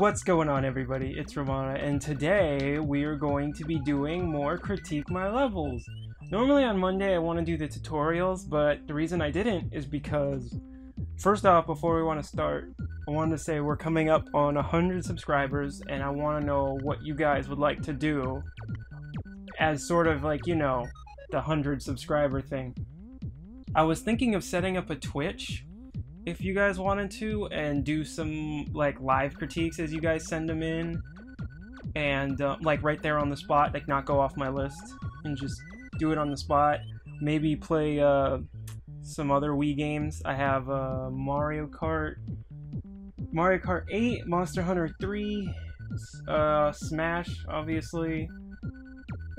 What's going on, everybody? It's Armada, and today we are going to be doing more Critique My Levels. Normally on Monday I want to do the tutorials, but the reason I didn't is because, first off, before we want to start, I wanted to say we're coming up on 100 subscribers, and I want to know what you guys would like to do as sort of like, you know, the 100 subscriber thing. I was thinking of setting up a Twitch, if you guys wanted to, and do some like live critiques as you guys send them in, and like right there on the spot, like not go off my list and just do it on the spot. Maybe play some other Wii games. I have Mario Kart 8, Monster Hunter 3, Smash obviously,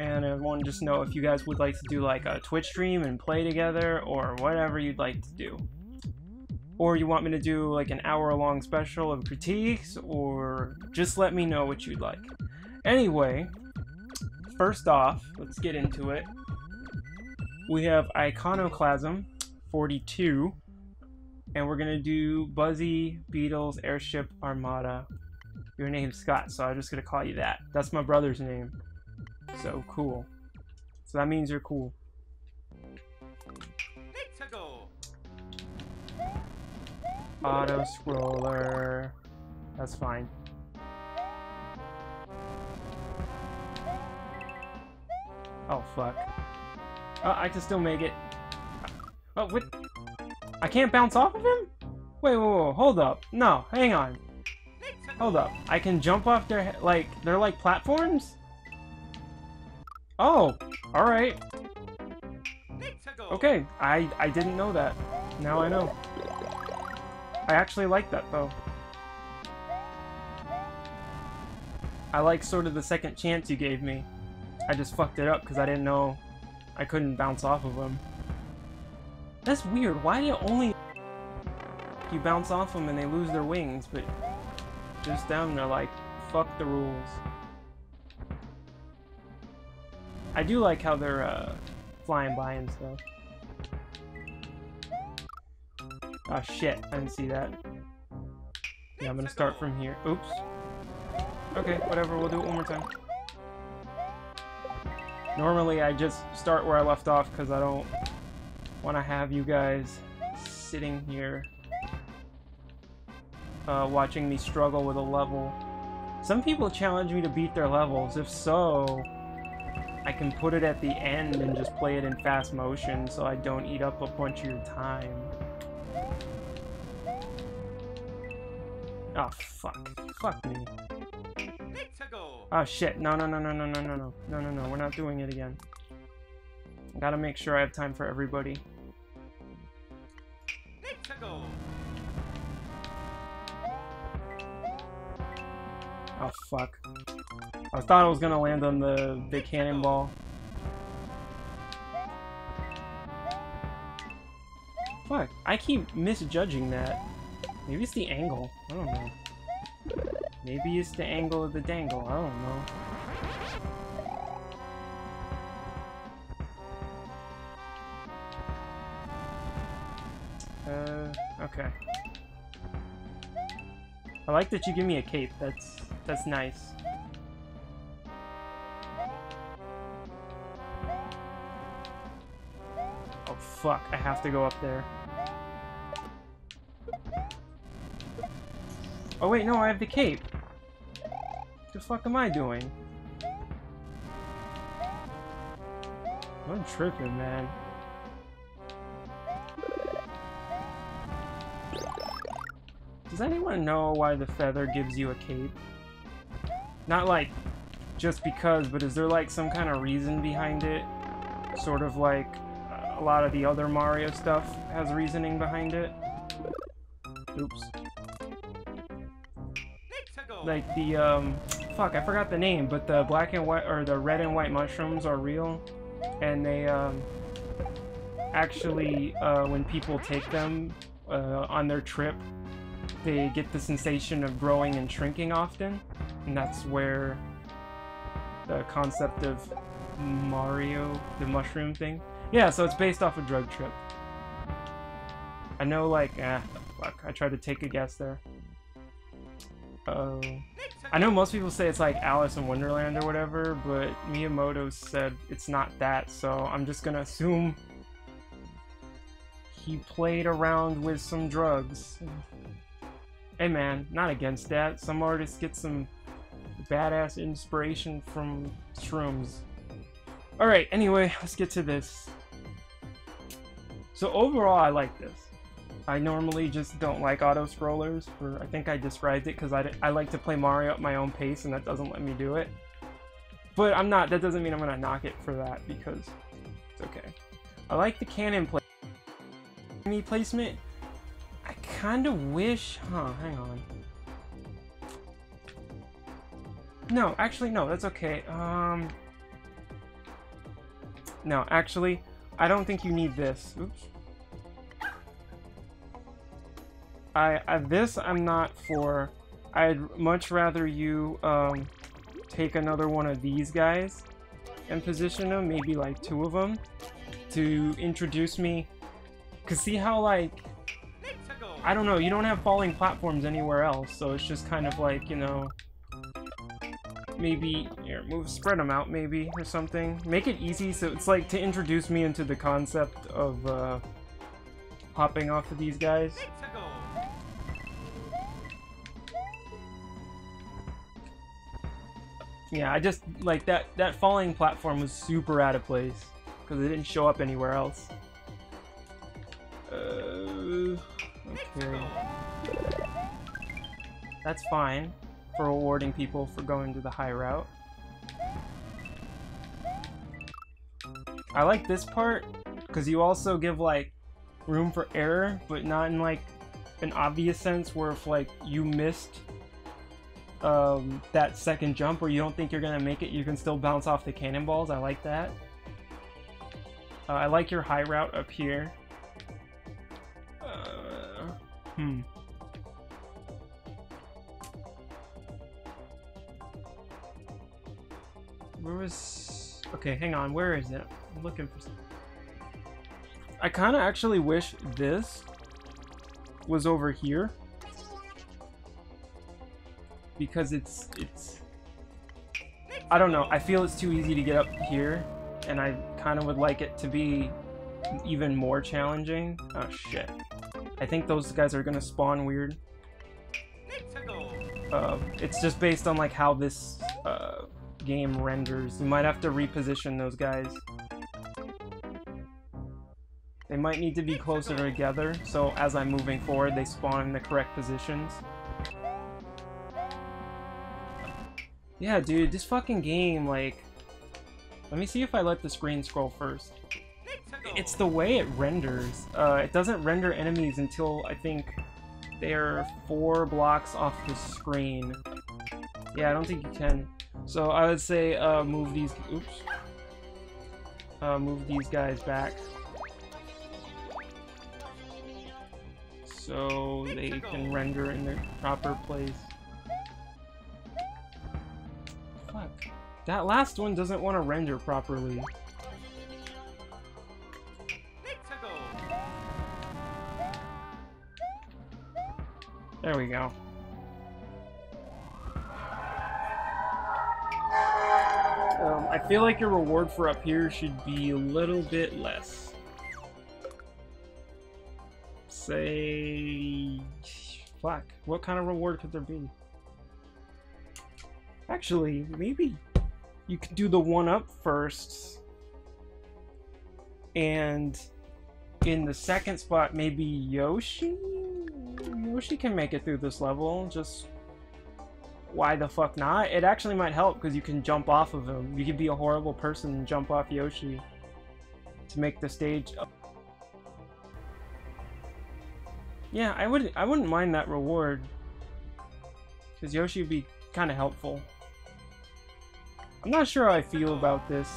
and I want to just know if you guys would like to do like a Twitch stream and play together, or whatever you'd like to do. Or you want me to do like an hour-long special of critiques, or just let me know what you'd like. Anyway, first off, let's get into it. We have Iconoclasm 42, and we're gonna do Buzzy, Beatles, Airship, Armada. Your name's Scott, so I'm just gonna call you that. That's my brother's name. So cool. So that means you're cool. Auto scroller. That's fine. Oh fuck. I can still make it. Oh, what? I can't bounce off of him? Wait, hold up. No, hang on. Hold up. I can jump off their, like, they're like platforms? Oh, alright. Okay, I didn't know that. Now I know. I actually like that, though. I like sort of the second chance you gave me. I just fucked it up because I didn't know I couldn't bounce off of them. That's weird. Why do you only... You bounce off them and they lose their wings, but just them, they're like, fuck the rules. I do like how they're flying by and stuff. Oh shit, I didn't see that. Yeah, I'm gonna start from here. Oops. Okay, whatever, we'll do it one more time. Normally I just start where I left off because I don't want to have you guys sitting here watching me struggle with a level. Some people challenge me to beat their levels. If so, I can put it at the end and just play it in fast motion so I don't eat up a bunch of your time. Oh, fuck. Fuck me. Oh, shit. No, we're not doing it again. I gotta make sure I have time for everybody. Oh, fuck. I thought I was gonna land on the big cannonball. Fuck. I keep misjudging that. Maybe it's the angle. I don't know. Maybe it's the angle of the dangle. I don't know. Okay. I like that you give me a cape. That's nice. Oh fuck, I have to go up there. Oh wait, no, I have the cape. What the fuck am I doing? I'm tripping, man. Does anyone know why the feather gives you a cape? Not like just because, but is there like some kind of reason behind it? Sort of like a lot of the other Mario stuff has reasoning behind it. Oops. Like the, fuck, I forgot the name, but the black and white, or the red and white mushrooms are real, and they, actually, when people take them, on their trip, they get the sensation of growing and shrinking often, and that's where the concept of Mario, the mushroom thing. Yeah, so it's based off a drug trip. I know, like, fuck, I tried to take a guess there. I know most people say it's like Alice in Wonderland or whatever, but Miyamoto said it's not that, so I'm just gonna assume he played around with some drugs. Hey man, not against that. Some artists get some badass inspiration from shrooms. Alright, anyway, let's get to this. So overall, I like this. I normally just don't like auto-scrollers. I think I described it because I like to play Mario at my own pace, and that doesn't let me do it. But that doesn't mean I'm gonna knock it for that, because it's okay. I like the cannon placement. I kind of wish... hang on. No, actually, no, that's okay. No, actually, I don't think you need this. Oops. This I'm not for. I'd much rather you take another one of these guys and position them, maybe like 2 of them, to introduce me. Cause see how, like, I don't know, you don't have falling platforms anywhere else, so it's just kind of like, you know, maybe here, spread them out maybe or something. Make it easy, so it's like to introduce me into the concept of hopping off of these guys. Yeah, I just like that falling platform was super out of place because it didn't show up anywhere else. Okay. That's fine for rewarding people for going to the high route. I like this part because you also give like room for error, but not in like an obvious sense where if like you missed that second jump or you don't think you're gonna make it, you can still bounce off the cannonballs. I like that. I like your high route up here. Where was... Okay, hang on, where is it? I'm looking for something. I kind of actually wish this was over here. Because it's I don't know, I feel it's too easy to get up here, and I kind of would like it to be even more challenging. Oh shit. I think those guys are gonna spawn weird. It's just based on like how this game renders. You might have to reposition those guys. They might need to be closer together, so as I'm moving forward, they spawn in the correct positions. Yeah, dude, this fucking game, like... Let me see if I let the screen scroll first. It's the way it renders. It doesn't render enemies until, I think, they're 4 blocks off the screen. Yeah, I don't think you can. So I would say, move these... Oops. Move these guys back. So they can render in their proper place. Fuck. That last one doesn't want to render properly. There we go. I feel like your reward for up here should be a little bit less. Say... Fuck. What kind of reward could there be? Actually, maybe you could do the 1-up first. And in the second spot, maybe Yoshi? Yoshi can make it through this level. Just... why the fuck not? It actually might help because you can jump off of him. You could be a horrible person and jump off Yoshi to make the stage up. Yeah, I wouldn't mind that reward because Yoshi would be kind of helpful. I'm not sure how I feel about this.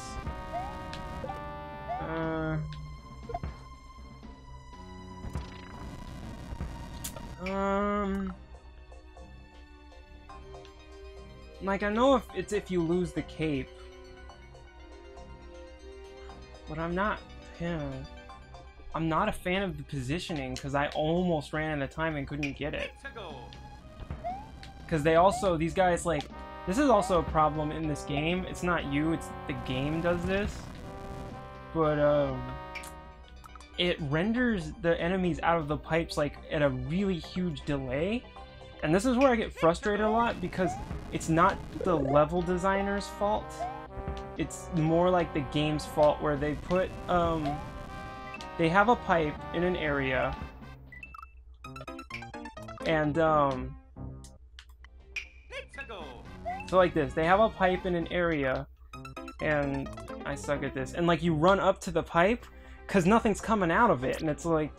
Like, I know if you lose the cape, but I'm not a fan of the positioning because I almost ran out of time and couldn't get it. Because these guys, like, this is also a problem in this game. It's not you, it's the game does this. But, it renders the enemies out of the pipes, like, at a really huge delay. And this is where I get frustrated a lot, because it's not the level designer's fault. It's more like the game's fault, where they put, they have a pipe in an area, and, so like this, they have a pipe in an area, and I suck at this, and like you run up to the pipe, because nothing's coming out of it, and it's like,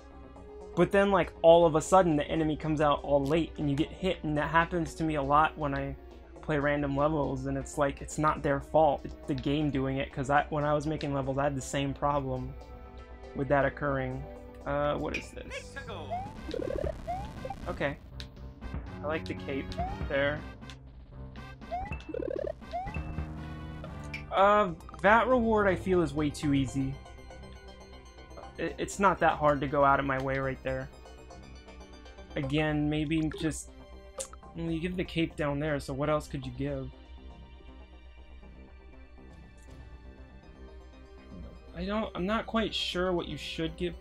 but then like all of a sudden the enemy comes out all late, and you get hit, and that happens to me a lot when I play random levels, and it's like, it's not their fault, it's the game doing it, because when I was making levels, I had the same problem with that occurring. What is this? Okay. I like the cape there. That reward I feel is way too easy. It's not that hard to go out of my way right there. Again, maybe just... Well, you give the cape down there, so what else could you give? I'm not quite sure what you should give.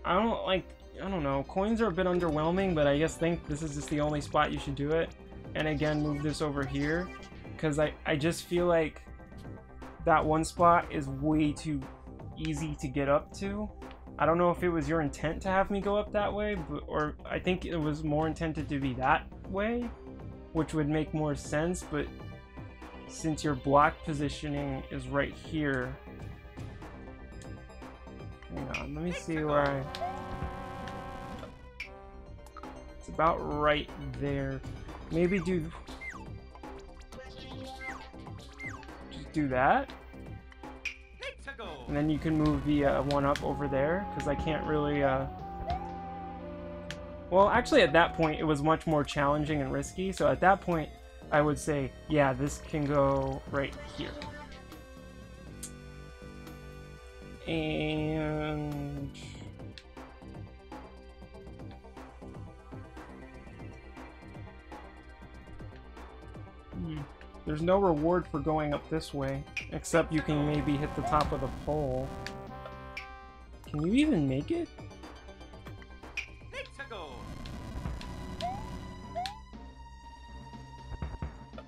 I don't know, coins are a bit underwhelming, but I think this is just the only spot you should do it. And again, move this over here, because I just feel like that one spot is way too easy to get up to. I don't know if it was your intent to have me go up that way, or I think it was more intended to be that way, which would make more sense, but since your block positioning is right here... Hang on, let me see where It's about right there. Maybe just do that. And then you can move the one up over there, because I can't really, Well, actually at that point it was much more challenging and risky, so at that point I would say, yeah, this can go right here. And... There's no reward for going up this way, except you can maybe hit the top of the pole. Can you even make it?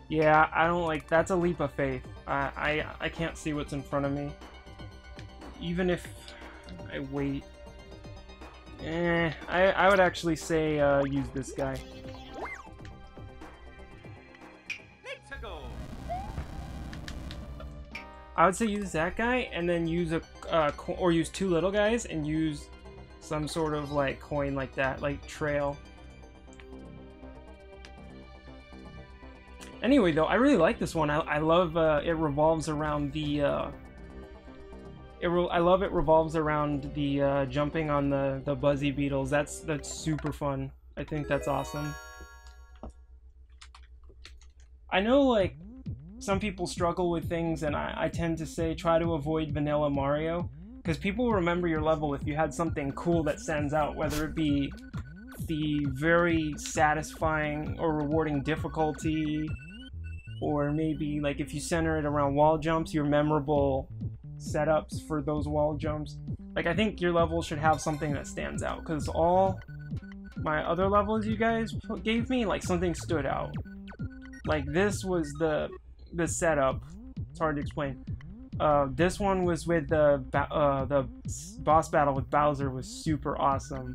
Yeah, I don't like... That's a leap of faith. I can't see what's in front of me. Even if I wait... I would actually say use this guy. I would say use that guy, and then use or use two little guys, and use some sort of like coin like that, like trail. Anyway, though, I really like this one. I love it revolves around the. I love it revolves around the jumping on the Buzzy Beatles. That's super fun. I think that's awesome. I know, like, some people struggle with things, and I tend to say try to avoid vanilla Mario, because people remember your level if you had something cool that stands out, whether it be the very satisfying or rewarding difficulty, or maybe like if you center it around wall jumps, your memorable setups for those wall jumps. Like, I think your level should have something that stands out, because all my other levels you guys gave me, like, something stood out. Like, this was the setup. It's hard to explain. This one was with the boss battle with Bowser was super awesome.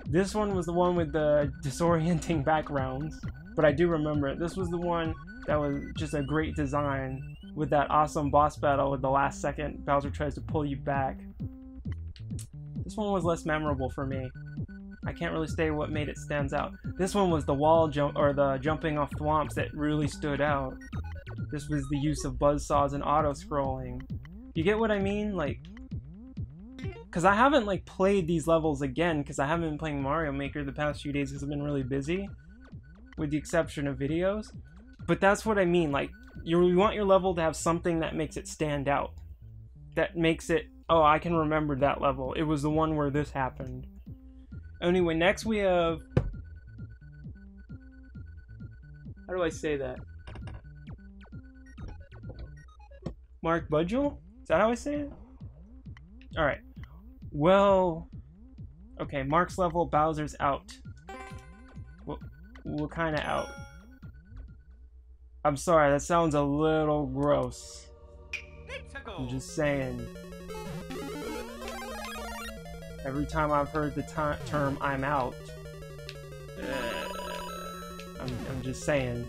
This one was the one with the disorienting backgrounds, but I do remember it. This was the one that was just a great design with that awesome boss battle with the last second Bowser tries to pull you back. This one was less memorable for me. I can't really say what made it stands out. This one was the wall jump, or the jumping off thwomps, that really stood out. This was the use of buzzsaws and auto-scrolling. You get what I mean? Like, because I haven't, like, played these levels again, because I haven't been playing Mario Maker the past few days because I've been really busy, with the exception of videos. But that's what I mean, like, you want your level to have something that makes it stand out. That makes it, oh, I can remember that level. It was the one where this happened. Anyway, next we have... How do I say that? Mark Budgel? Is that how I say it? Alright. Well... Okay, Mark's level, Bowser's out. What kind of out? I'm sorry, that sounds a little gross. I'm just saying. Every time I've heard the term "I'm out," I'm just saying.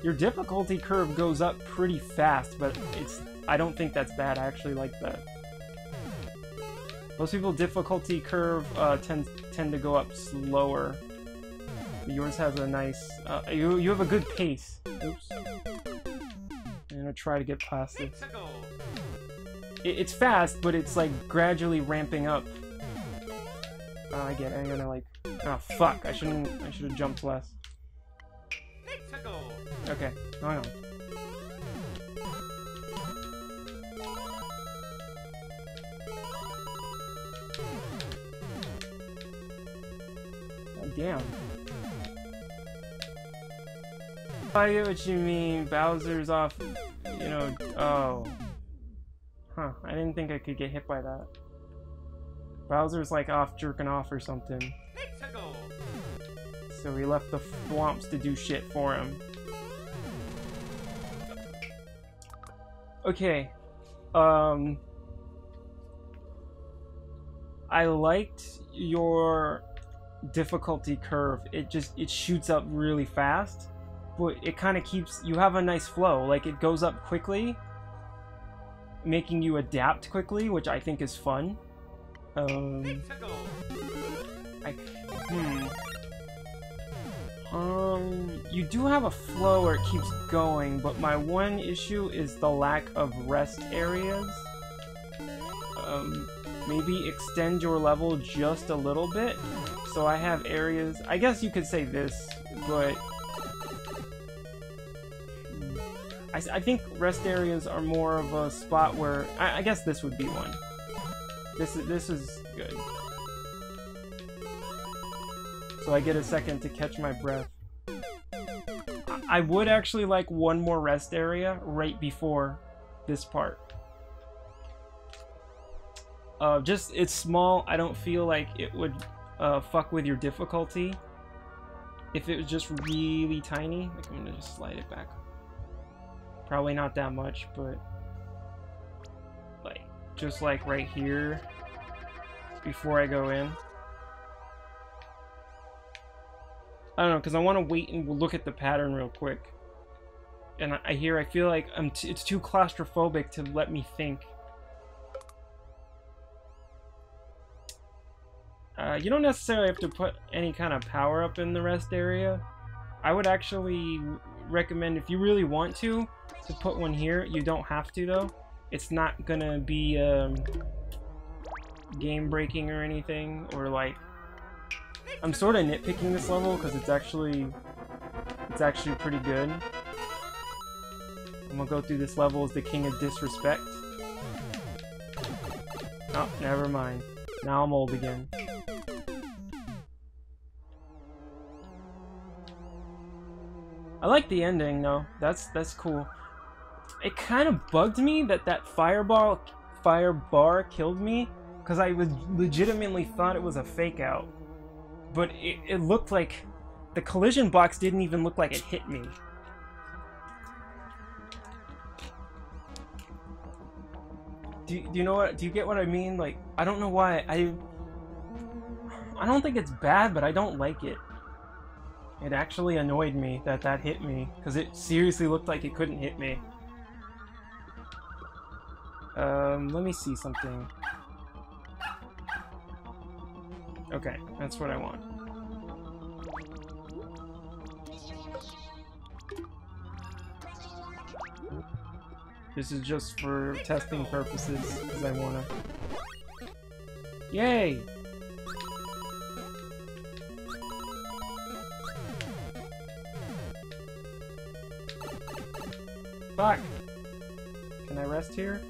Your difficulty curve goes up pretty fast, but I don't think that's bad. I actually like that. Most people difficulty curve tend to go up slower. Yours has a nice you have a good pace. Oops. I'm gonna try to get past this. It's fast, but it's like gradually ramping up. Oh, I get it. I'm gonna like, oh fuck, I should have jumped less. Okay, hang on. Oh, damn. I get what you mean. Bowser's off, you know. Oh. Huh, I didn't think I could get hit by that. Bowser's like off jerking off or something. So he left the swamps to do shit for him. Okay. I liked your difficulty curve. It shoots up really fast, but it kind of keeps, you have a nice flow. Like, it goes up quickly, making you adapt quickly, which I think is fun. You do have a flow where it keeps going, but my one issue is the lack of rest areas. Maybe extend your level just a little bit, so I have areas, I guess you could say this, but I think rest areas are more of a spot where, I guess this would be one. This is good. So I get a second to catch my breath. I would actually like one more rest area right before this part. It's small. I don't feel like it would fuck with your difficulty. If it was just really tiny, like, I'm gonna just slide it back. Probably not that much, but like, just like right here before I go in. I don't know, because I want to wait and look at the pattern real quick. And I feel like it's too claustrophobic to let me think. You don't necessarily have to put any kind of power up in the rest area. I would actually recommend, if you really want to put one here. You don't have to, though. It's not gonna be game breaking or anything, or like, I'm sort of nitpicking this level because it's actually pretty good. I'm gonna go through this level as the king of disrespect. Oh, never mind. Now I'm old again. I like the ending though. That's cool. It kind of bugged me that fire bar killed me, because I legitimately thought it was a fake out. But it looked like the collision box didn't even look like it hit me. Do you know what? Do you get what I mean? Like, I don't know why I don't think it's bad, but I don't like it. It actually annoyed me that hit me, because it seriously looked like it couldn't hit me. Let me see something. Okay, that's what I want. This is just for testing purposes, because I wanna... Yay! Fuck! Can I rest here?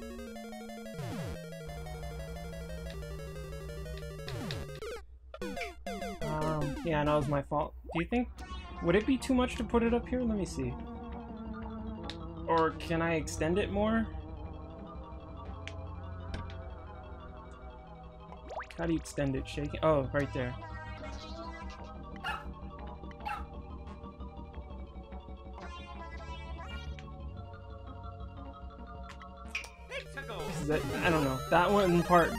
Yeah, I know it was my fault. Do you think... Would it be too much to put it up here? Let me see. Or can I extend it more? How do you extend it? Shake it? Oh, right there. I don't know. That one part...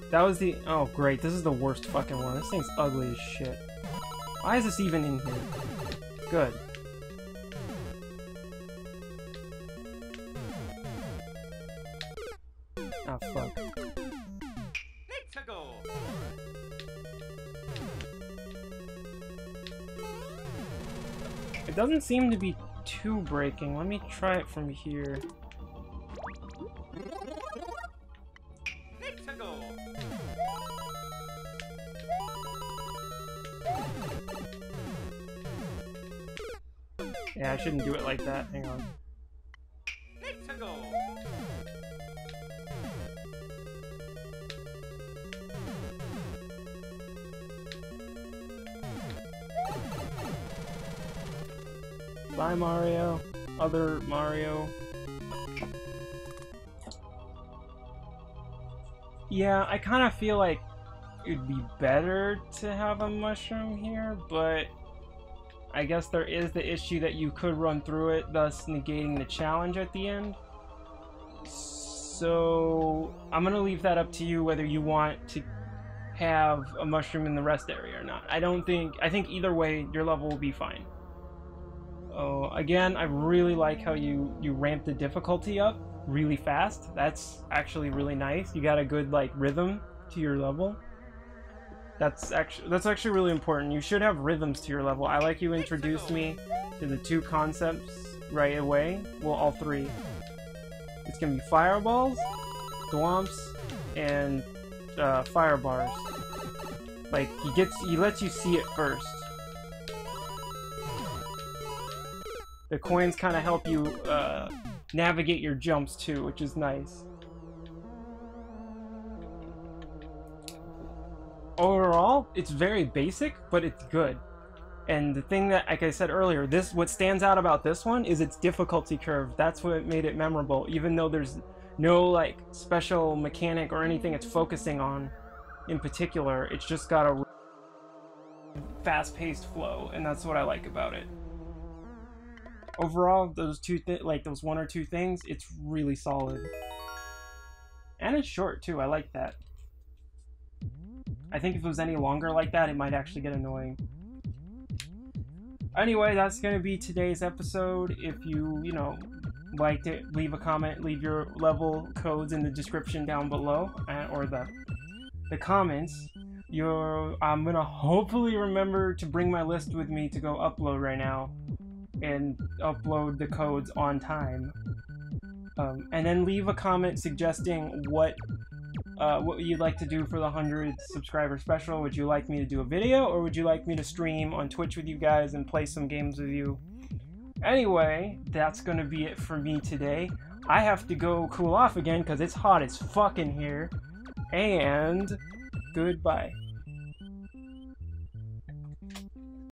That was the... Oh, great. This is the worst fucking one. This thing's ugly as shit. Why is this even in here? Good. Oh, fuck. It doesn't seem to be too breaking. Let me try it from here. Yeah, I shouldn't do it like that. Hang on. Bye, Mario. Other Mario. Yeah, I kind of feel like it'd be better to have a mushroom here, but I guess there is the issue that you could run through it, thus negating the challenge at the end. So I'm gonna leave that up to you whether you want to have a mushroom in the rest area or not. I think either way your level will be fine. Oh, again, I really like how you ramp the difficulty up really fast. That's actually really nice. You got a good like rhythm to your level. That's actually really important. You should have rhythms to your level. I like you introduced me to the two concepts right away. Well, all three. It's gonna be fireballs, thwomps, and fire bars. Like he lets you see it first. The coins kind of help you navigate your jumps too, which is nice. Overall, it's very basic, but it's good. And the thing that, like I said earlier, what stands out about this one is its difficulty curve. That's what made it memorable, even though there's no like special mechanic or anything it's focusing on in particular. It's just got a fast-paced flow, and that's what I like about it. Overall, those one or two things, it's really solid. And it's short too, I like that. I think if it was any longer like that, it might actually get annoying. Anyway, that's going to be today's episode. If you liked it, leave a comment, leave your level codes in the description down below, or the comments. I'm going to hopefully remember to bring my list with me to go upload right now, and upload the codes on time. And then leave a comment suggesting what you'd like to do for the 100 subscriber special. Would you like me to do a video, or would you like me to stream on Twitch with you guys and play some games with you? Anyway, that's gonna be it for me today. I have to go cool off again because it's hot as fuck in here. And goodbye.